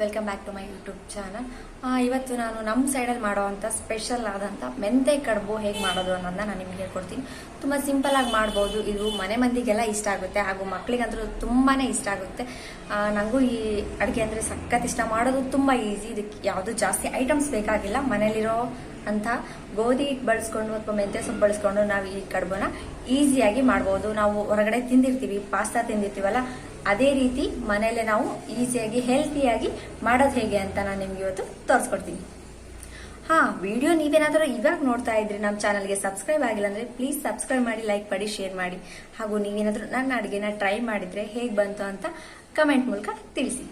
Welcome back to my YouTube channel. ಇವತ್ತು ನಾನು ನಮ್ಮ ಸೈಡಲ್ಲಿ ಮಾಡೋವಂಥ ಸ್ಪೆಷಲ್ ಆದಂಥ ಮೆಂತೆ ಕಡುಬು ಹೇಗೆ ಮಾಡೋದು ಅನ್ನೋದನ್ನ ನಾನು ನಿಮಗೆ ಹೇಳ್ಕೊಡ್ತೀನಿ. ತುಂಬ ಸಿಂಪಲಾಗಿ ಮಾಡ್ಬೋದು. ಇದು ಮನೆ ಮಂದಿಗೆಲ್ಲ ಇಷ್ಟ ಆಗುತ್ತೆ, ಹಾಗೂ ಮಕ್ಕಳಿಗಂತೂ ತುಂಬಾ ಇಷ್ಟ ಆಗುತ್ತೆ. ನನಗೂ ಈ ಅಡುಗೆ ಅಂದರೆ ಸಖತ್ ಇಷ್ಟ. ಮಾಡೋದು ತುಂಬ ಈಸಿ. ಇದಕ್ಕೆ ಯಾವುದು ಜಾಸ್ತಿ ಐಟಮ್ಸ್ ಬೇಕಾಗಿಲ್ಲ. ಮನೇಲಿರೋ ಅಂತ ಗೋಧಿ ಹಿಟ್ಟು ಬಳಸ್ಕೊಂಡು ಅಥವಾ ಮೆಂತ್ಯ ಸೊಪ್ಪು ಬಳಸ್ಕೊಂಡು ನಾವು ಈ ಕಡುಬನ್ನ ಈಸಿಯಾಗಿ ಮಾಡ್ಬೋದು. ನಾವು ಹೊರಗಡೆ ತಿಂದಿರ್ತೀವಿ, ಪಾಸ್ತಾ ತಿಂದಿರ್ತೀವಲ್ಲ, ಅದೇ ರೀತಿ ಮನೆಯಲ್ಲೇ ನಾವು ಈಸಿಯಾಗಿ ಹೆಲ್ತಿಯಾಗಿ ಮಾಡೋದು ಹೇಗೆ ಅಂತ ನಾನು ನಿಮ್ಗೆ ಇವತ್ತು ತೋರಿಸ್ಕೊಡ್ತೀನಿ. ವಿಡಿಯೋ ನೀವೇನಾದರೂ ಇವಾಗ ನೋಡ್ತಾ ಇದ್ರಿ, ನಮ್ಮ ಚಾನಲ್ಗೆ ಸಬ್ಸ್ಕ್ರೈಬ್ ಆಗಿಲ್ಲ ಅಂದ್ರೆ ಪ್ಲೀಸ್ ಸಬ್ಸ್ಕ್ರೈಬ್ ಮಾಡಿ, ಲೈಕ್ ಮಾಡಿ, ಶೇರ್ ಮಾಡಿ. ಹಾಗೂ ನೀವೇನಾದರೂ ನನ್ನ ಅಡುಗೆನ ಟ್ರೈ ಮಾಡಿದ್ರೆ ಹೇಗೆ ಬಂತು ಅಂತ ಕಮೆಂಟ್ ಮೂಲಕ ತಿಳಿಸಿ.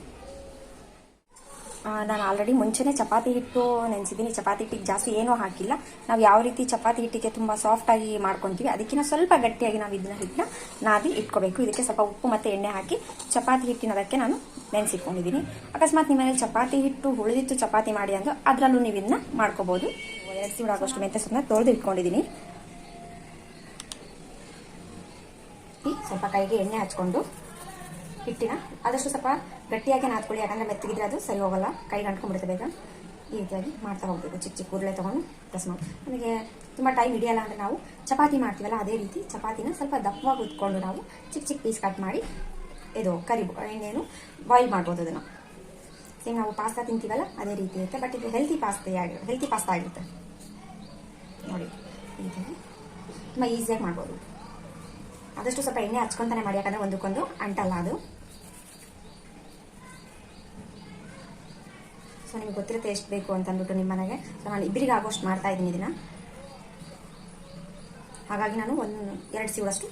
ನಾನು ಆಲ್ರೆಡಿ ಮುಂಚೆನೇ ಚಪಾತಿ ಹಿಟ್ಟು ನೆನೆಸಿದ್ದೀನಿ. ಚಪಾತಿ ಹಿಟ್ಟಿಗೆ ಜಾಸ್ತಿ ಏನೂ ಹಾಕಿಲ್ಲ. ನಾವು ಯಾವ ರೀತಿ ಚಪಾತಿ ಹಿಟ್ಟಿಗೆ ತುಂಬ ಸಾಫ್ಟಾಗಿ ಮಾಡ್ಕೊತೀವಿ, ಅದಕ್ಕಿಂತ ಸ್ವಲ್ಪ ಗಟ್ಟಿಯಾಗಿ ನಾವು ಇದನ್ನ ಹಿಟ್ಟನ್ನ ನಾದಿ ಇಟ್ಕೋಬೇಕು. ಇದಕ್ಕೆ ಸ್ವಲ್ಪ ಉಪ್ಪು ಮತ್ತು ಎಣ್ಣೆ ಹಾಕಿ ಚಪಾತಿ ಹಿಟ್ಟಿನದಕ್ಕೆ ನಾನು ನೆನೆಸಿಟ್ಕೊಂಡಿದ್ದೀನಿ. ಅಕಸ್ಮಾತ್ ನಿಮ್ಮ ಮನೇಲಿ ಚಪಾತಿ ಹಿಟ್ಟು ಉಳಿದಿತ್ತು ಚಪಾತಿ ಮಾಡಿ ಅಂದ್ರೆ ಅದರಲ್ಲೂ ನೀವು ಇದನ್ನ ಮಾಡ್ಕೋಬಹುದು. 2 ಸೀಳು ಆಗೋಷ್ಟು ಮೆಂತ್ಯ ಸೊಪ್ಪನ್ನ ತೊಳೆದು ಇಟ್ಕೊಂಡಿದ್ದೀನಿ. ಸ್ವಲ್ಪ ಕೈಗೆ ಎಣ್ಣೆ ಹಚ್ಕೊಂಡು ಹಿಟ್ಟಿನ ಆದಷ್ಟು ಸ್ವಲ್ಪ ಗಟ್ಟಿಯಾಗಿ ನಾದ್ಕೊಳ್ಳಿ, ಯಾಕಂದ್ರೆ ಮೆತ್ತಗಿದ್ರೆ ಅದು ಸರಿ ಹೋಗಲ್ಲ, ಕೈಗೆ ಅಂಟ್ಕೊಂಡ್ಬಿಡುತ್ತೆ ಬೇಗ. ಈ ರೀತಿಯಾಗಿ ಮಾಡ್ತಾ ಹೋಗ್ಬೇಕು. ಚಿಕ್ಕ ಚಿಕ್ಕ ಉರುಳೆ ತಗೊಂಡು ಪ್ರೆಸ್ ಮಾಡಿ. ನಮಗೆ ತುಂಬ ಟೈಮ್ ಹಿಡಿಯಲ್ಲ ಅಂದರೆ ನಾವು ಚಪಾತಿ ಮಾಡ್ತೀವಲ್ಲ, ಅದೇ ರೀತಿ ಚಪಾತಿನ ಸ್ವಲ್ಪ ದಪ್ಪವಾಗಿ ಉತ್ಕೊಂಡು ನಾವು ಚಿಕ್ಕ ಚಿಕ್ಕ ಪೀಸ್ ಕಟ್ ಮಾಡಿ ಇದು ಇನ್ನೇನು ಬಾಯ್ಲ್ ಮಾಡ್ಬೋದು. ಅದನ್ನು ಸೇಮ್ ನಾವು ಪಾಸ್ತಾ ತಿಂತೀವಲ್ಲ ಅದೇ ರೀತಿ ಇರುತ್ತೆ. ಬಟ್ ಇದು ಹೆಲ್ತಿ ಪಾಸ್ತಾ ಆಗಿರುತ್ತೆ ನೋಡಿ. ಈ ರೀತಿಯಾಗಿ ತುಂಬ ಈಸಿಯಾಗಿ ಮಾಡ್ಬೋದು. ಆದಷ್ಟು ಸ್ವಲ್ಪ ಎಣ್ಣೆ ಹಚ್ಕೊಂತಾನೆ ಮಾಡಿ, ಯಾಕಂದರೆ ಒಂದಕ್ಕೊಂದು ಅಂಟಲ್ಲ ಅದು. ಸೊ ನಿಮ್ಗೆ ಗೊತ್ತಿರುತ್ತೆ ಎಷ್ಟು ಬೇಕು ಅಂತ ಅಂದ್ಬಿಟ್ಟು ನಿಮ್ಮ ಮನೆಗೆ. ಸೊ ನಾನು ಇಬ್ಬರಿಗೆ ಆಗೋಷ್ಟು ಮಾಡ್ತಾ ಇದ್ದೀನಿ ಇದನ್ನ. ಹಾಗಾಗಿ ನಾನು 2 ಸೀಳಷ್ಟು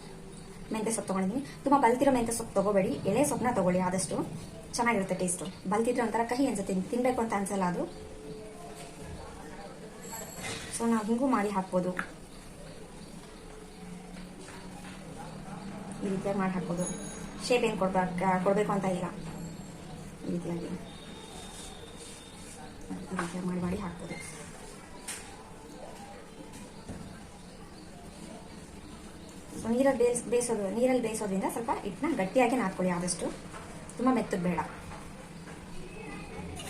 ಮೆಂತ್ಯ ಸೊಪ್ಪು ತೊಗೊಂಡಿದ್ದೀನಿ. ತುಂಬ ಬಲ್ತಿರೋ ಮೆಂತ್ಯ ಸೊಪ್ಪು ತೊಗೋಬೇಡಿ, ಎಳೆ ಸೊಪ್ಪನ್ನ ತೊಗೊಳ್ಳಿ. ಆದಷ್ಟು ಚೆನ್ನಾಗಿರುತ್ತೆ ಟೇಸ್ಟು. ಬಲ್ತಿದ್ರೆ ಒಂಥರ ಕಹಿ ಅನ್ಸುತ್ತೆ, ತಿನ್ಬೇಕು ಅಂತ ಅನ್ಸಲ್ಲ ಅದು. ಸೊ ನಾವು ಹಿಂಗೂ ಮಾಡಿ ಹಾಕ್ಬೋದು. ಈ ರೀತಿಯಾಗಿ ಮಾಡಿ ಹಾಕ್ಬೋದು. ಶೇಪ್ ಏನು ಕೊಡಬೇಕು ಅಂತ ಇಲ್ಲ. ಈ ರೀತಿಯಾಗಿ ಮಾಡಿ ಹಾಕ್ಬೋದು. ಸೊ ನೀರಲ್ಲಿ ಬೇಯಿಸೋದ್ರಿಂದ ಸ್ವಲ್ಪ ಹಿಟ್ಟನ್ನ ಗಟ್ಟಿಯಾಗಿ ನಾದ್ಕೊಳ್ಳಿ. ಆದಷ್ಟು ತುಂಬ ಮೆತ್ತಗೆ ಬೇಡ.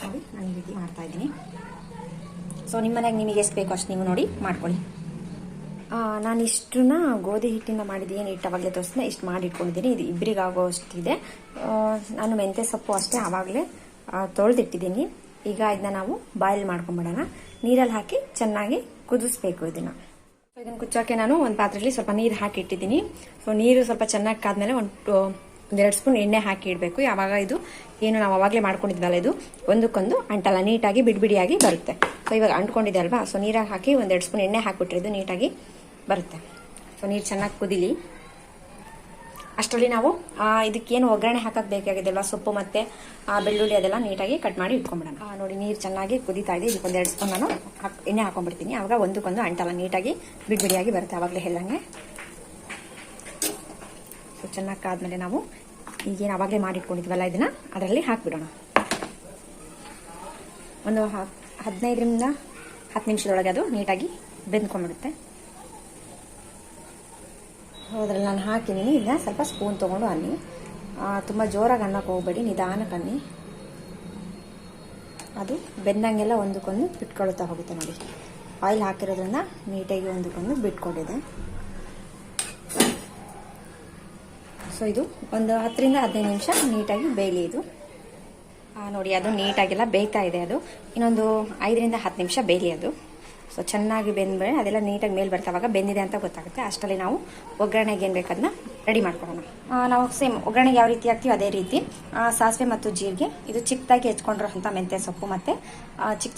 ನೋಡಿ ನಾನು ಈ ರೀತಿ ಮಾಡ್ತಾ ಇದ್ದೀನಿ. ಸೊ ನಿಮ್ಮ ಮನೆಗೆ ನಿಮಗೆ ಎಷ್ಟು ಬೇಕೋ ಅಷ್ಟು ನೀವು ನೋಡಿ ಮಾಡ್ಕೊಳ್ಳಿ. ನಾನು ಇಷ್ಟನ್ನ ಗೋಧಿ ಹಿಟ್ಟಿಂದ ಮಾಡಿದ್ದೀನಿ. ಹಿಟ್ಟು ಅವಾಗಲೇ ತೋರಿಸಿದೆ, ಇಷ್ಟು ಮಾಡಿ ಇಟ್ಕೊಂಡಿದ್ದೀನಿ. ಇದು ಇಬ್ಬರಿಗಾಗೋ ಅಷ್ಟಿದೆ. ನಾನು ಮೆಂತ್ಯ ಸೊಪ್ಪು ಅಷ್ಟೇ ಆವಾಗಲೇ ತೊಳೆದಿಟ್ಟಿದ್ದೀನಿ. ಈಗ ಇದನ್ನ ನಾವು ಬಾಯ್ಲ್ ಮಾಡ್ಕೊಂಬಿಡೋಣ. ನೀರಲ್ಲಿ ಹಾಕಿ ಚೆನ್ನಾಗಿ ಕುದಿಸ್ಬೇಕು ಇದನ್ನು ಕುಚ್ಚೋಕೆ ನಾನು ಒಂದು ಪಾತ್ರೆಯಲ್ಲಿ ಸ್ವಲ್ಪ ನೀರು ಹಾಕಿ ಇಟ್ಟಿದ್ದೀನಿ. ಸೊ ನೀರು ಸ್ವಲ್ಪ ಚೆನ್ನಾಗಿ ಕಾದ್ಮೇಲೆ ಒಂದು 2 ಸ್ಪೂನ್ ಎಣ್ಣೆ ಹಾಕಿ ಇಡಬೇಕು. ಯಾವಾಗ ಇದು ಏನು ನಾವು ಅವಾಗಲೇ ಮಾಡ್ಕೊಂಡಿದ್ವಲ್ಲ, ಇದು ಒಂದಕ್ಕೊಂದು ಅಂಟಲ್ಲ, ನೀಟಾಗಿ ಬಿಡಿಬಿಡಿಯಾಗಿ ಬರುತ್ತೆ. ಸೊ ಇವಾಗ ಅಂಟ್ಕೊಂಡಿದೆ ಅಲ್ವಾ, ಸೊ ನೀರಾಗಿ ಹಾಕಿ 2 ಸ್ಪೂನ್ ಎಣ್ಣೆ ಹಾಕಿಬಿಟ್ರೆ ಇದು ನೀಟಾಗಿ ಬರುತ್ತೆ. ಸೊ ನೀರು ಚೆನ್ನಾಗಿ ಕುದಿಲಿ. ಅಷ್ಟರಲ್ಲಿ ನಾವು ಇದಕ್ಕೇನು ಒಗ್ಗರಣೆ ಹಾಕಕ್ಕೆ ಬೇಕಾಗಿದೆ ಅಲ್ವಾ, ಸೊಪ್ಪು ಮತ್ತು ಬೆಳ್ಳುಳ್ಳಿ ಅದೆಲ್ಲ ನೀಟಾಗಿ ಕಟ್ ಮಾಡಿ ಇಟ್ಕೊಂಡ್ಬಿಡೋಣ. ನೋಡಿ ನೀರು ಚೆನ್ನಾಗಿ ಕುದೀತಾ ಇದೆ. ಇದಕ್ಕೆ 2 ಸ್ಪೂನ್ ನಾನು ಎಣ್ಣೆ ಹಾಕೊಂಡ್ಬಿಡ್ತೀನಿ. ಆವಾಗ ಒಂದಕ್ಕೊಂದು ಅಂಟಲ್ಲ, ನೀಟಾಗಿ ಬಿಡಿಬಿಡಿಯಾಗಿ ಬರುತ್ತೆ ಆವಾಗಲೇ ಹೇಳಂಗೆ. ಸೊ ಚೆನ್ನಾಗಿ ಕಾದ್ಮೇಲೆ ನಾವು ಈಗೇನು ಅವಾಗಲೇ ಮಾಡಿಟ್ಕೊಂಡಿದ್ವಲ್ಲ ಇದನ್ನ ಅದರಲ್ಲಿ ಹಾಕಿಬಿಡೋಣ. ಒಂದು 15ರಿಂದ 10 ನಿಮಿಷದೊಳಗೆ ಅದು ನೀಟಾಗಿ ಬೆಂದ್ಕೊಂಡ್ಬಿಡುತ್ತೆ. ಅದರಲ್ಲಿ ನಾನು ಹಾಕಿದ್ದೀನಿ. ಇದನ್ನ ಸ್ವಲ್ಪ ಸ್ಪೂನ್ ತೊಗೊಂಡು ಅನ್ನಿ. ತುಂಬ ಜೋರಾಗಿ ಅನ್ನಕ್ಕೆ ಹೋಗಬೇಡಿ, ನಿಧಾನಕ್ಕೆ ಅನ್ನಿ. ಅದು ಬೆಂದಂಗೆಲ್ಲ ಒಂದಕ್ಕೊಂದು ಬಿಟ್ಕೊಳ್ತಾ ಹೋಗುತ್ತೆ ನೋಡಿ. ಆಯಿಲ್ ಹಾಕಿರೋದ್ರಿಂದ ನೀಟಾಗಿ ಒಂದಕ್ಕೊಂದು ಬಿಟ್ಕೊಂಡಿದೆ. ಸೊ ಇದು ಒಂದು 10ರಿಂದ 15 ನಿಮಿಷ ನೀಟಾಗಿ ಬೇಯಲಿ ಇದು. ನೋಡಿ ಅದು ನೀಟಾಗೆಲ್ಲ ಬೇಯ್ತಾ ಇದೆ. ಅದು ಇನ್ನೊಂದು 5ರಿಂದ 10 ನಿಮಿಷ ಬೇಯಲಿ ಅದು. ಸೊ ಚೆನ್ನಾಗಿ ಬೆಂದ್ಮೇಲೆ ಅದೆಲ್ಲ ನೀಟಾಗಿ ಮೇಲೆ ಬರ್ತಾವಾಗ ಬೆಂದಿದೆ ಅಂತ ಗೊತ್ತಾಗುತ್ತೆ. ಅಷ್ಟರಲ್ಲಿ ನಾವು ಒಗ್ಗರಣೆಗೆ ಏನು ಬೇಕದನ್ನ ರೆಡಿ ಮಾಡ್ಕೊಳ್ಳೋಣ. ನಾವು ಸೇಮ್ ಒಗ್ಗರಣೆಗೆ ಯಾವ ರೀತಿ ಹಾಕ್ತೀವಿ ಅದೇ ರೀತಿ ಸಾಸಿವೆ ಮತ್ತು ಜೀರಿಗೆ, ಇದು ಚಿಕ್ಕದಾಗಿ ಹೆಚ್ಕೊಂಡಿರೋಂಥ ಮೆಂತ್ಯ ಸೊಪ್ಪು, ಮತ್ತು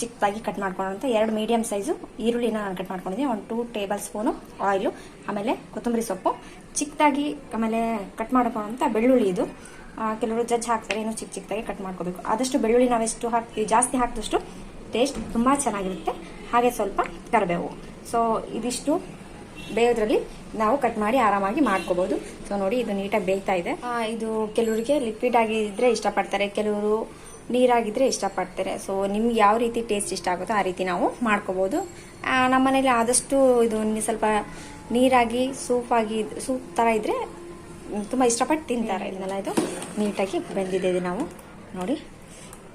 ಚಿಕ್ಕದಾಗಿ ಕಟ್ ಮಾಡ್ಕೊಳ್ಳೋಂಥ 2 ಮೀಡಿಯಂ ಸೈಜು ಈರುಳ್ಳಿನ ನಾನು ಕಟ್ ಮಾಡ್ಕೊಂಡಿದ್ದೀನಿ. 2 ಟೇಬಲ್ ಸ್ಪೂನು ಆಯಿಲು, ಆಮೇಲೆ ಕೊತ್ತಂಬರಿ ಸೊಪ್ಪು ಚಿಕ್ಕದಾಗಿ, ಆಮೇಲೆ ಕಟ್ ಮಾಡ್ಕೊಳ್ಳೋಂಥ ಬೆಳ್ಳುಳ್ಳಿ. ಇದು ಕೆಲವರು ಜಜ್ಜಿ ಹಾಕ್ತಾರೆ, ಇನ್ನೂ ಚಿಕ್ಕದಾಗಿ ಕಟ್ ಮಾಡ್ಕೋಬೇಕು. ಆದಷ್ಟು ಬೆಳ್ಳುಳ್ಳಿ ನಾವು ಎಷ್ಟು ಹಾಕ್ತೀವಿ ಜಾಸ್ತಿ ಹಾಕಿದಷ್ಟು ಟೇಸ್ಟ್ ತುಂಬ ಚೆನ್ನಾಗಿರುತ್ತೆ. ಹಾಗೆ ಸ್ವಲ್ಪ ಕರಿಬೇವು. ಸೊ ಇದಿಷ್ಟು ಬೇಯೋದ್ರಲ್ಲಿ ನಾವು ಕಟ್ ಮಾಡಿ ಆರಾಮಾಗಿ ಮಾಡ್ಕೋಬಹುದು. ಸೊ ನೋಡಿ ಇದು ನೀಟಾಗಿ ಬೇಯ್ತಾ ಇದೆ. ಇದು ಕೆಲವರಿಗೆ ಲಿಕ್ವಿಡ್ ಆಗಿದ್ರೆ ಇಷ್ಟಪಡ್ತಾರೆ, ಕೆಲವರು ನೀರಾಗಿದ್ರೆ ಇಷ್ಟಪಡ್ತಾರೆ. ಸೊ ನಿಮ್ಗೆ ಯಾವ ರೀತಿ ಟೇಸ್ಟ್ ಇಷ್ಟ ಆಗುತ್ತೋ ಆ ರೀತಿ ನಾವು ಮಾಡ್ಕೋಬಹುದು. ನಮ್ಮ ಮನೇಲಿ ಆದಷ್ಟು ಇದು ಸ್ವಲ್ಪ ನೀರಾಗಿ ಸೂಪ್ ಥರ ಇದ್ರೆ ತುಂಬ ಇಷ್ಟಪಟ್ಟು ತಿಂತಾರೆ. ಇದನ್ನೆಲ್ಲ ಇದು ನೀಟಾಗಿ ಬೆಂದಿದೆ. ನಾವು ನೋಡಿ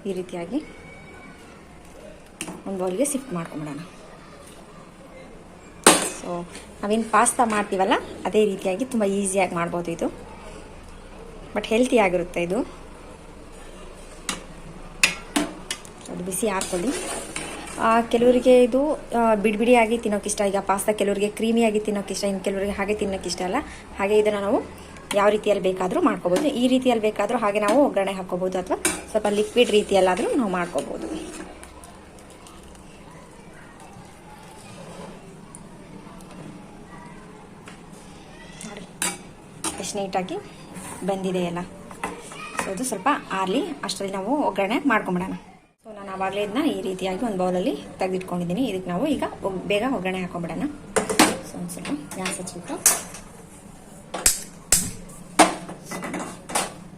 ಈ ರೀತಿಯಾಗಿ ಒಂದು ಬೌಲ್ಗೆ ಶಿಫ್ಟ್ ಮಾಡ್ಕೊಂಬಿಡೋಣ. ಸೊ ನಾವೇನು ಪಾಸ್ತಾ ಮಾಡ್ತೀವಲ್ಲ ಅದೇ ರೀತಿಯಾಗಿ ತುಂಬ ಈಸಿಯಾಗಿ ಮಾಡ್ಬೋದು ಇದು, ಬಟ್ ಹೆಲ್ತಿ ಆಗಿರುತ್ತೆ ಇದು. ಅದು ಬಿಸಿ ಹಾಕ್ಕೊಳ್ಳಿ. ಕೆಲವರಿಗೆ ಇದು ಬಿಡಿಬಿಡಿಯಾಗಿ ತಿನ್ನೋಕ್ಕಿಷ್ಟ. ಈಗ ಪಾಸ್ತಾ ಕೆಲವರಿಗೆ ಕ್ರೀಮಿಯಾಗಿ ತಿನ್ನೋಕ್ಕಿಷ್ಟ, ಇನ್ನು ಕೆಲವರಿಗೆ ಹಾಗೆ ತಿನ್ನೋಕ್ಕಿಷ್ಟ ಅಲ್ಲ. ಹಾಗೆ ಇದನ್ನು ನಾವು ಯಾವ ರೀತಿಯಲ್ಲಿ ಬೇಕಾದರೂ ಮಾಡ್ಕೋಬೋದು. ಈ ರೀತಿಯಲ್ಲಿ ಬೇಕಾದರೂ ಹಾಗೆ ನಾವು ಒಗ್ಗರಣೆ ಹಾಕ್ಕೋಬೋದು, ಅಥವಾ ಸ್ವಲ್ಪ ಲಿಕ್ವಿಡ್ ರೀತಿಯಲ್ಲಾದರೂ ನಾವು ಮಾಡ್ಕೋಬೋದು. ನೋಡಿ ಎಷ್ಟು ನೀಟಾಗಿ ಬೆಂದಿದೆ ಎಲ್ಲ. ಸೊ ಇದು ಸ್ವಲ್ಪ ಆರಲಿ, ಅಷ್ಟರಲ್ಲಿ ನಾವು ಒಗ್ಗರಣೆ ಮಾಡ್ಕೊಂಬಿಡೋಣ. ಸೊ ನಾನು ಆವಾಗಲೇ ಇದನ್ನ ಈ ರೀತಿಯಾಗಿ ಒಂದು ಬೌಲಲ್ಲಿ ತೆಗೆದಿಟ್ಕೊಂಡಿದ್ದೀನಿ. ಇದಕ್ಕೆ ನಾವು ಈಗ ಬೇಗ ಒಗ್ಗರಣೆ ಹಾಕೊಂಬಿಡೋಣ. ಸೊ ಒಂದು ಸ್ವಲ್ಪ ಗ್ಯಾಸ್ ಹಚ್ಬಿಟ್ಟು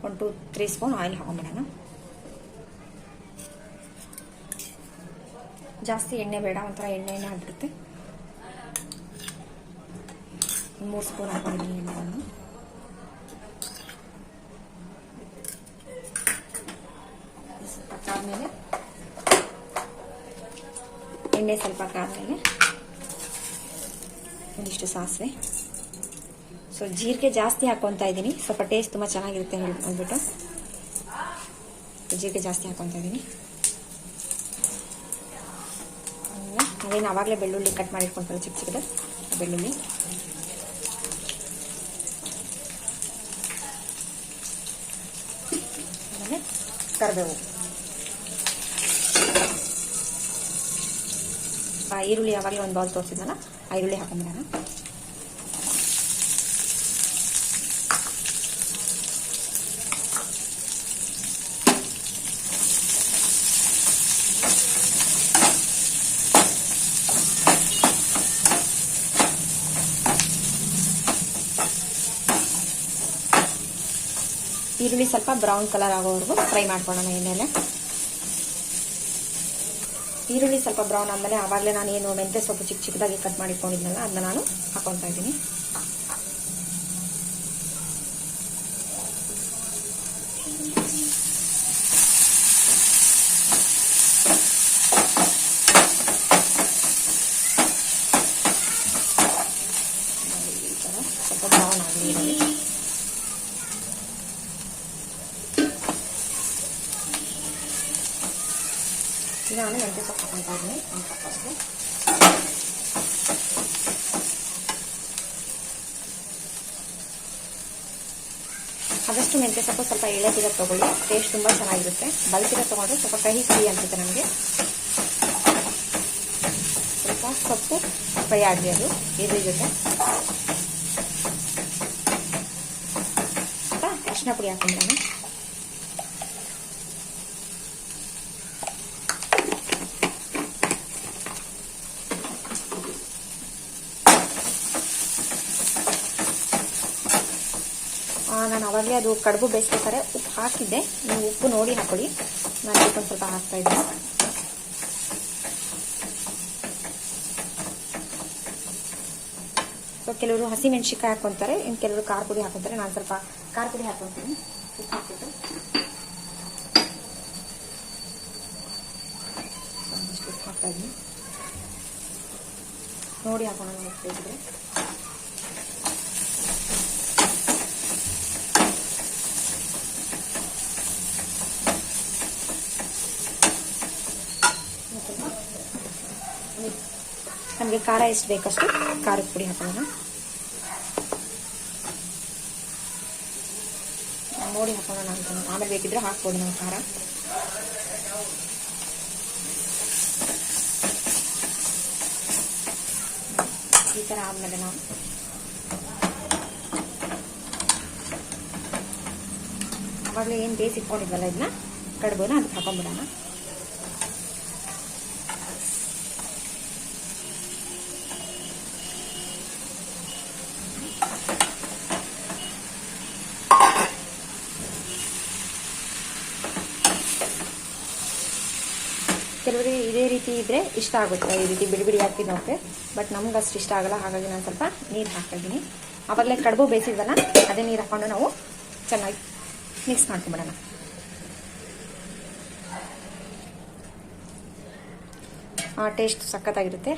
1-2-3 ಸ್ಪೂನ್ ಆಯಿಲ್ ಹಾಕೊಂಬಿಡೋಣ. ಜಾಸ್ತಿ ಎಣ್ಣೆ ಬೇಡ, ಒಂಥರ ಎಣ್ಣೆ ಆಗಿಬಿಡುತ್ತೆ. 3 ಸ್ಪೂನ್ ಹಾಕೊಂಡಿದ್ದೀನಿ ಎಣ್ಣೆಯನ್ನು. ಸ್ವಲ್ಪ ಕಾದ್ಮೇಲೆ ಎಣ್ಣೆ ಸ್ವಲ್ಪ ಕಾದ್ಮೇಲೆ ಒಂದಿಷ್ಟು ಸಾಸಿವೆ. ಸೊ ಜೀರಿಗೆ ಜಾಸ್ತಿ ಹಾಕೊತಾ ಇದ್ದೀನಿ, ಸ್ವಲ್ಪ ಟೇಸ್ಟ್ ತುಂಬ ಚೆನ್ನಾಗಿರುತ್ತೆ ಅಂದ್ಬಿಟ್ಟು ಜೀರಿಗೆ ಜಾಸ್ತಿ ಹಾಕೊತಾ ಇದ್ದೀನಿ. ನಾವೇನು ಆವಾಗಲೇ ಬೆಳ್ಳುಳ್ಳಿ ಕಟ್ ಮಾಡಿ ಇಟ್ಕೊಂತಾರೆ ಚಿಕ್ಕ ಚಿಕ್ಕದ ಬೆಳ್ಳುಳ್ಳಿ. ಆಮೇಲೆ ಕರಿಬೇವು, ಈರುಳ್ಳಿ ಆವಾಗಲೇ ಒಂದು ಬೌಲ್ ತೋರಿಸಿದ್ನಲ್ಲ ಆ ಈರುಳ್ಳಿ ಹಾಕೊಂಡ್ಬಿಡೋಣ. ಈರುಳ್ಳಿ ಸ್ವಲ್ಪ ಬ್ರೌನ್ ಕಲರ್ ಆಗೋವರೆಗೂ ಫ್ರೈ ಮಾಡ್ಕೊಳ್ಳೋಣ ಎಣ್ಣೆಲೆ. ಈರುಳ್ಳಿ ಸ್ವಲ್ಪ ಬ್ರೌನ್ ಆದಮೇಲೆ ಆವಾಗಲೇ ನಾನು ಏನು ಮೆಂತ್ಯ ಸೊಪ್ಪು ಚಿಕ್ಕ ಚಿಕ್ಕದಾಗಿ ಕಟ್ ಮಾಡಿಕೊಂಡಿದ್ನಲ್ಲ ಅದನ್ನ ನಾನು ಹಾಕೊತಾ ಇದ್ದೀನಿ. ಸ್ವಲ್ಪ ಬ್ರೌನ್ ಆಗಲಿ ಈರುಳ್ಳಿ. ಈಗ ನಾನು ಮೆಂತ್ಯ ಸೊಪ್ಪು ಹಾಕೊತಾ ಇದ್ದೀನಿ. ಒಂದು ಸೊಪ್ಪು ಆದಷ್ಟು ಮೆಂತ್ಯ ಸೊಪ್ಪು ಸ್ವಲ್ಪ ಎಳೆದಿರೋ ತಗೊಳ್ಳಿ, ಟೇಸ್ಟ್ ತುಂಬ ಚೆನ್ನಾಗಿರುತ್ತೆ. ಬಲ್ತಿರೋ ತಗೊಂಡ್ರೆ ಸ್ವಲ್ಪ ಕಹಿ ಕಹಿ ಅನ್ಸುತ್ತೆ ನಮಗೆ. ಸ್ವಲ್ಪ ಸೊಪ್ಪು ಫ್ರೈ ಆಗಲಿ ಅದು ಈರುಳ್ಳಿ ಜೊತೆ. ಸ್ವಲ್ಪ ಅರಿಶಿನ ಪುಡಿ ಹಾಕೊಂಡ್ರೆ ನಾನು ಅವಾಗಲೇ ಅದು ಕಡುಬು ಬೇಯಿಸ್ಬೇಕಾದ್ರೆ ಉಪ್ಪು ಹಾಕಿದ್ದೆ. ನೀವು ಉಪ್ಪು ನೋಡಿ ಹಾಕೊಳ್ಳಿ. ನಾನು ಇದಕ್ಕೊಂದು ಸ್ವಲ್ಪ ಹಾಕ್ತಾ ಇದ್ದೀನಿ. ಸೊ ಕೆಲವರು ಹಸಿ ಮೆಣಸಿನ್ಕಾಯಿ ಹಾಕೊತಾರೆ, ಇನ್ನು ಕೆಲವರು ಖಾರ ಪುಡಿ ಹಾಕೊತಾರೆ. ನಾನು ಸ್ವಲ್ಪ ಖಾರ ಪುಡಿ ಹಾಕೊತೀನಿ ಉಪ್ಪು ಹಾಕಿಟ್ಟು. ಒಂದಿಷ್ಟು ಉಪ್ಪು ಹಾಕ್ತಾ ಇದ್ದೀನಿ, ನೋಡಿ ಹಾಕೋಣ ಉಪ್ಪು ಬೇಕಿದ್ರೆ. ನಮಗೆ ಖಾರ ಎಷ್ಟು ಬೇಕಷ್ಟು ಖಾರದ ಪುಡಿ ಹಾಕೋಣ. ನೋಡಿ ಹಾಕೋಣ ಅಂತ, ಆಮೇಲೆ ಬೇಕಿದ್ರೆ ಹಾಕ್ಬೋದು ನಾವು ಖಾರ. ಈ ಥರ ಆದಮೇಲೆ ನಾವು ಆವಾಗಲೇ ಏನು ಬೇಯಿಸಿಟ್ಕೊಂಡಿದ್ವಲ್ಲ ಇದನ್ನ ಕಡುಬುನ ಅದಕ್ಕೆ ಹಾಕೊಂಡ್ಬಿಡೋಣ. ಕೆಲವರಿಗೆ ಇದೇ ರೀತಿ ಇದ್ರೆ ಇಷ್ಟ ಆಗುತ್ತೆ, ಈ ರೀತಿ ಬಿಡಿ ಬಿಡಿ ತಿನ್ನೋಕೆ. ಬಟ್ ನಮ್ಗೆ ಅಷ್ಟು ಇಷ್ಟ ಆಗಲ್ಲ, ಹಾಗಾಗಿ ನಾನು ಸ್ವಲ್ಪ ನೀರು ಹಾಕ್ತಿದ್ದೀನಿ. ಆವಾಗಲೇ ಕಡುಬು ಬೇಯಿಸಿದ್ವಲ್ಲ ಅದೇ ನೀರು ಹಾಕೊಂಡು ನಾವು ಚೆನ್ನಾಗಿ ಮಿಕ್ಸ್ ಮಾಡ್ಕೊಂಬಿಡೋಣ. ಟೇಸ್ಟ್ ಸಖತ್ತಾಗಿರುತ್ತೆ.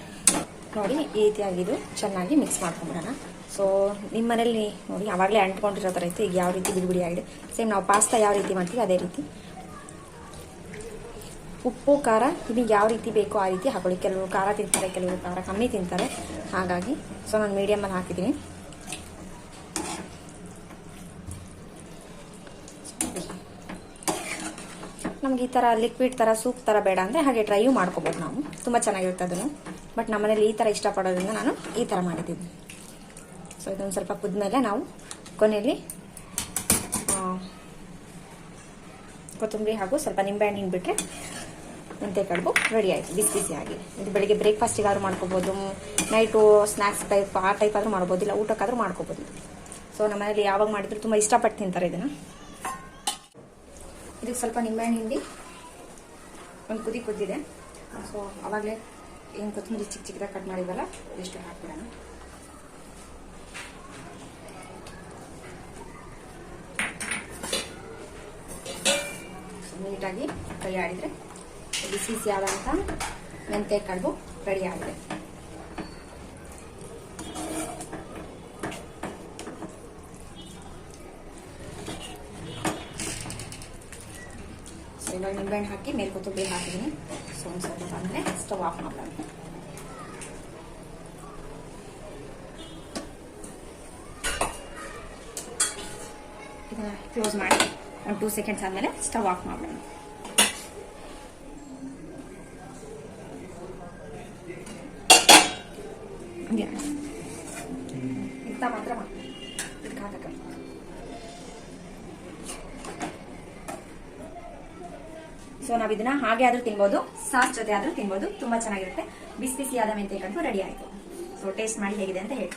ನೋಡಿ ಈ ರೀತಿಯಾಗಿದ್ದು ಚೆನ್ನಾಗಿ ಮಿಕ್ಸ್ ಮಾಡ್ಕೊಂಬಿಡೋಣ. ಸೊ ನಿಮ್ಮ ಮನೇಲಿ ನೋಡಿ ಆವಾಗಲೇ ಅಂಟ್ಕೊಂಡಿರೋ ಥರ ಇತ್ತು. ಈಗ ಯಾವ ರೀತಿ ಬಿಡಿ ಬಿಡಿ ಆಗಿದೆ, ಸೇಮ್ ನಾವು ಪಾಸ್ತಾ ಯಾವ ರೀತಿ ಮಾಡ್ತೀವಿ ಅದೇ ರೀತಿ. ಉಪ್ಪು ಖಾರ ನಿಮಗೆ ಯಾವ ರೀತಿ ಬೇಕೋ ಆ ರೀತಿ ಹಾಕೊಳ್ಳಿ. ಕೆಲವರು ಖಾರ ತಿಂತಾರೆ, ಕೆಲವರು ಖಾರ ಕಮ್ಮಿ ತಿಂತಾರೆ. ಹಾಗಾಗಿ ಸೊ ನಾನು ಮೀಡಿಯಮಲ್ಲಿ ಹಾಕಿದ್ದೀನಿ. ನಮ್ಗೆ ಈ ಥರ ಲಿಕ್ವಿಡ್ ಥರ ಸೂಪ್ ಥರ ಬೇಡ ಅಂದರೆ ಹಾಗೆ ಡ್ರೈಯೂ ಮಾಡ್ಕೋಬೋದು ನಾವು, ತುಂಬ ಚೆನ್ನಾಗಿರುತ್ತೆ ಅದನ್ನು. ಬಟ್ ನಮ್ಮನೇಲಿ ಈ ಥರ ಇಷ್ಟಪಡೋದ್ರಿಂದ ನಾನು ಈ ಥರ ಮಾಡಿದ್ದೀನಿ. ಸೊ ಇದೊಂದು ಸ್ವಲ್ಪ ಕುದ್ಮೇಲೆ ನಾವು ಕೊನೆಯಲ್ಲಿ ಕೊತ್ತಂಬರಿ ಹಾಗೂ ಸ್ವಲ್ಪ ನಿಂಬೆಹಣ್ಣು ಬಿಟ್ಟರೆ ಮೆಂತ್ಯ ಕಡುಬು ರೆಡಿ ಆಯಿತು, ಬಿಸಿ ಬಿಸಿಯಾಗಿ. ಇದು ಬೆಳಿಗ್ಗೆ ಬ್ರೇಕ್ಫಾಸ್ಟಿಗಾದ್ರೂ ಮಾಡ್ಕೋಬೋದು, ನೈಟು ಸ್ನ್ಯಾಕ್ಸ್ ಟೈಪ್ ಆ ಟೈಪ್ ಆದರೂ ಮಾಡ್ಬೋದು, ಇಲ್ಲ ಊಟಕ್ಕಾದರೂ ಮಾಡ್ಕೋಬೋದು. ಸೊ ನಮ್ಮನೇಲಿ ಯಾವಾಗ ಮಾಡಿದ್ರು ತುಂಬ ಇಷ್ಟಪಟ್ಟು ತಿಂತಾರೆ ಇದನ್ನು. ಇದಕ್ಕೆ ಸ್ವಲ್ಪ ನಿಂಬೆಹಣ್ಣು ಹಿಂಡಿ ಒಂದು ಕುದ್ದಿದೆ. ಸೊ ಆವಾಗಲೇ ಏನು ಕೊತ್ತಂಬರಿ ಚಿಕ್ಕ ಚಿಕ್ಕದಾಗಿ ಕಟ್ ಮಾಡಿದ್ವಲ್ಲ ಇಷ್ಟು ಹಾಕ್ಬಿಡೋಣ. ನೀಟಾಗಿ ಕೈ ಆಡಿದರೆ ಬಿಸಿ ಬಿಸಿಯಾದಂಥ ಮೆಂತ್ಯ ಕಡುಬು ರೆಡಿ ಆಗಿದೆ. ಸೊ ಇವಾಗ ನಿಂಬೆಹಣ್ಣು ಹಾಕಿ ಮೇಲೆ ಕೊತ್ತಂಬರಿ ಹಾಕಿದ್ದೀನಿ. ಸೊ ಒಂದು ಸ್ವಲ್ಪ ಬಂದರೆ ಸ್ಟವ್ ಆಫ್ ಮಾಡೋಣ. ಇದನ್ನ ಕ್ಲೋಸ್ ಮಾಡಿ ಒಂದು 2 ಸೆಕೆಂಡ್ಸ್ ಆದಮೇಲೆ ಸ್ಟವ್ ಆಫ್ ಮಾಡೋಣ. ಇಂಥ ಮಾತ್ರ ಇದಕ್ಕೆ ಹಾಕಕ್ಕೆ. ಸೊ ನಾವು ಇದನ್ನ ಹಾಗೆ ಆದ್ರೂ ತಿನ್ಬೋದು, ಸಾಸ್ ಜೊತೆ ಆದ್ರೂ ತಿನ್ಬೋದು, ತುಂಬಾ ಚೆನ್ನಾಗಿರುತ್ತೆ. ಬಿಸಿ ಬಿಸಿಯಾದ ಮೆಂತ್ಯ ಕಡುಬು ರೆಡಿ ಆಯಿತು. ಸೊ ಟೇಸ್ಟ್ ಮಾಡಿ ಹೇಗಿದೆ ಅಂತ ಹೇಳಿ.